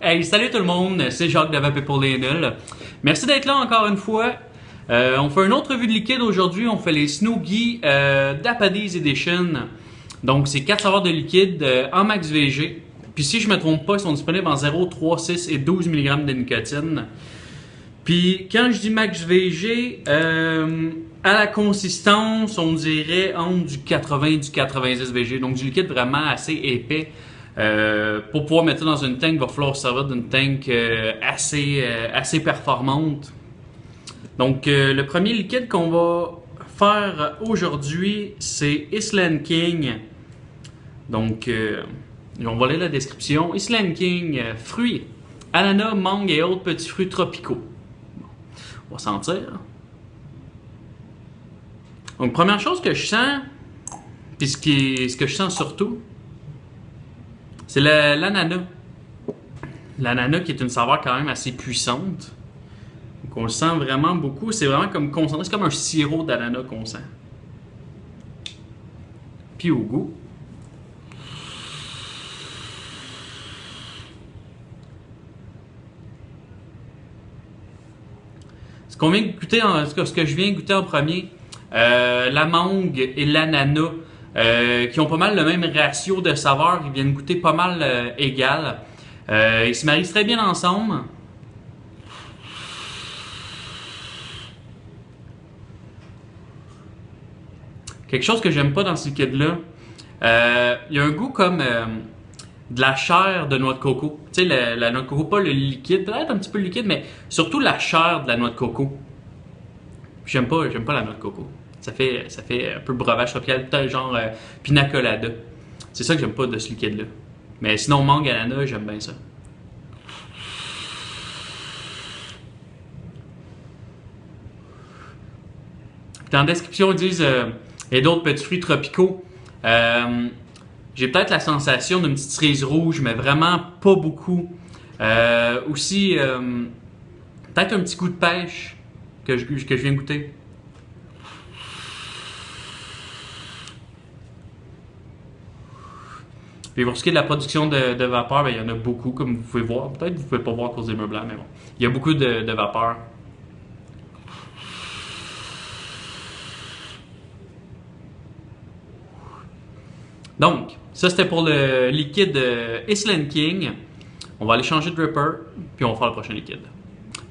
Hey, salut tout le monde, c'est Jacques de Vapé pour les nuls. Merci d'être là encore une fois. On fait une autre revue de liquide aujourd'hui. On fait les Snoogie d'Apadies Edition. Donc, c'est 4 saveurs de liquide en max VG. Puis, si je ne me trompe pas, ils sont disponibles en 0, 3, 6 et 12 mg de nicotine. Puis, quand je dis max VG, à la consistance, on dirait entre du 80 et du 90 VG. Donc, du liquide vraiment assez épais. Pour pouvoir mettre ça dans une tank, il va falloir se servir d'une tank assez performante. Donc, le premier liquide qu'on va faire aujourd'hui, c'est Island King. Donc, on va lire la description. Island King, fruits, ananas, mangue et autres petits fruits tropicaux. Bon, on va sentir. Donc, première chose que je sens, puis ce que je sens surtout, c'est l'ananas. L'ananas qui est une saveur quand même assez puissante. Donc on le sent vraiment beaucoup. C'est vraiment comme concentré. C'est comme un sirop d'ananas qu'on sent. Puis au goût. Ce que je viens de goûter en premier, la mangue et l'ananas, qui ont pas mal le même ratio de saveurs, ils viennent goûter pas mal égal. Ils se marient très bien ensemble. Quelque chose que j'aime pas dans ce liquide-là, il y a un goût comme de la chair de noix de coco. Tu sais, la noix de coco, pas le liquide, peut-être un petit peu le liquide, mais surtout la chair de la noix de coco. J'aime pas la noix de coco. Ça fait un peu breuvage tropical, peut-être genre pina colada. C'est ça que j'aime pas de ce liquide-là. Mais sinon, mangue ananas, j'aime bien ça. Dans la description, ils disent et d'autres petits fruits tropicaux. J'ai peut-être la sensation d'une petite cerise rouge, mais vraiment pas beaucoup. Aussi, peut-être un petit goût de pêche que je viens de goûter. Puis pour ce qui est de la production de vapeur, ben, il y en a beaucoup, comme vous pouvez voir. Peut-être que vous ne pouvez pas voir à cause des murs blancs, mais bon. Il y a beaucoup de vapeur. Donc, ça c'était pour le liquide Island King. On va aller changer de dripper, puis on va faire le prochain liquide.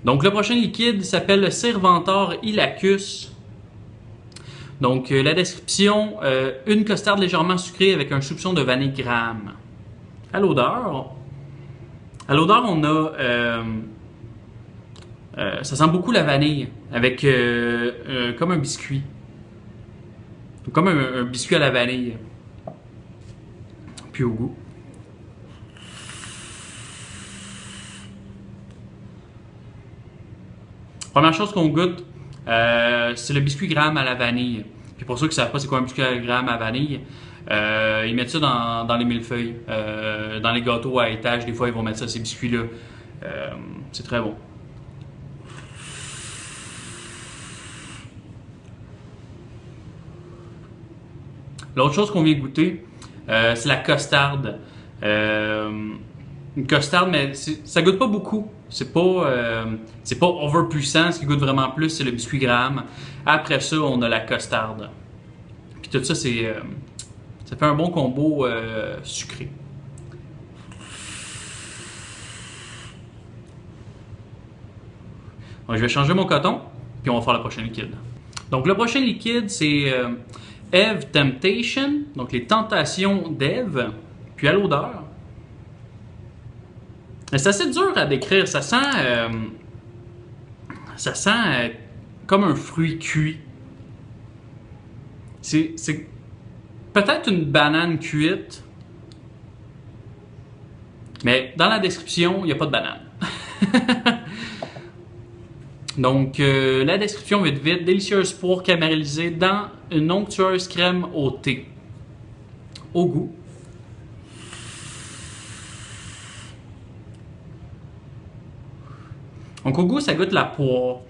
Donc, le prochain liquide s'appelle le Cervantor Illacus. Donc, la description, une costarde légèrement sucrée avec un soupçon de vanille gramme. À l'odeur, on a, ça sent beaucoup la vanille, avec comme un biscuit. Comme un biscuit à la vanille. Puis au goût. Première chose qu'on goûte, c'est le biscuit gramme à la vanille. Puis pour ceux qui ne savent pas c'est quoi un biscuit gramme à vanille, ils mettent ça dans les millefeuilles, dans les gâteaux à étage. Des fois, ils vont mettre ça, ces biscuits-là. C'est très bon. L'autre chose qu'on vient goûter, c'est la costarde. Une costarde, mais ça goûte pas beaucoup. C'est pas overpuissant. Ce qui goûte vraiment plus, c'est le biscuit gramme. Après ça, on a la costarde. Puis tout ça, ça fait un bon combo sucré. Donc, je vais changer mon coton, puis on va faire le prochain liquide. Donc, le prochain liquide, c'est Eve Temptation, donc les tentations d'Eve. Puis à l'odeur, c'est assez dur à décrire. Ça sent comme un fruit cuit. C'est peut-être une banane cuite, mais dans la description, il n'y a pas de banane. Donc, la description vite, délicieuse poire caramélisée dans une onctueuse crème au thé. Au goût. Donc, au goût, ça goûte la poire.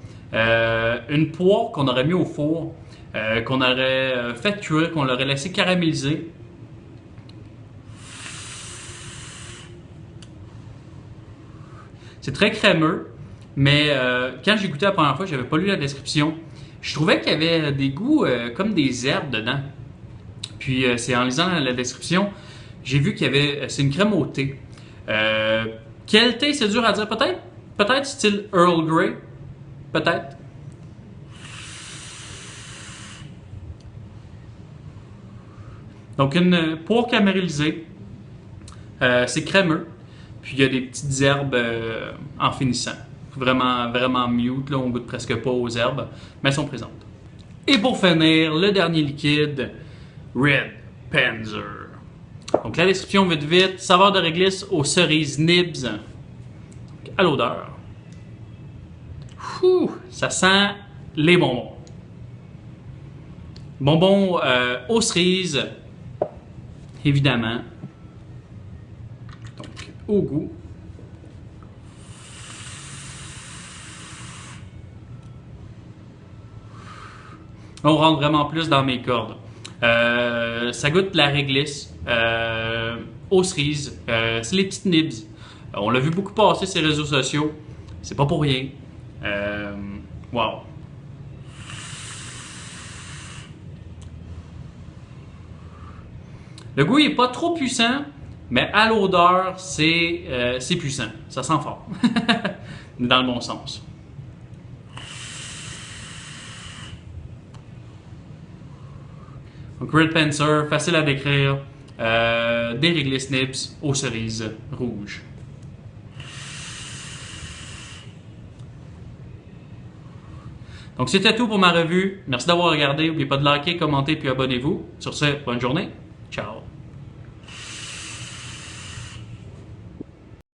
Une poire qu'on aurait mis au four, qu'on aurait fait cuire, qu'on l'aurait laissé caraméliser. C'est très crémeux, mais quand j'ai goûté la première fois, j'avais pas lu la description. Je trouvais qu'il y avait des goûts comme des herbes dedans. Puis c'est en lisant la description, j'ai vu qu'il y avait. C'est une crème au thé. Quel thé, c'est dur à dire. Peut-être style Earl Grey. Peut-être. Donc une poire caramélisée. C'est crémeux. Puis il y a des petites herbes en finissant. Vraiment, vraiment mute. Là, on goûte presque pas aux herbes, mais elles sont présentes. Et pour finir, le dernier liquide, Red Panzer. Donc la description vite, saveur de réglisse aux cerises nibs. À l'odeur. Ça sent les bonbons. Bonbons aux cerises, évidemment. Donc au goût. On rentre vraiment plus dans mes cordes. Ça goûte la réglisse, aux cerises, c'est les petites nibs. On l'a vu beaucoup passer sur les réseaux sociaux. C'est pas pour rien. Wow. Le goût n'est pas trop puissant, mais à l'odeur, c'est puissant. Ça sent fort. Dans le bon sens. Donc Red Panzer, facile à décrire. Des réglisse nips aux cerises rouges. Donc c'était tout pour ma revue. Merci d'avoir regardé. N'oubliez pas de liker, commenter puis abonnez-vous. Sur ce, bonne journée. Ciao.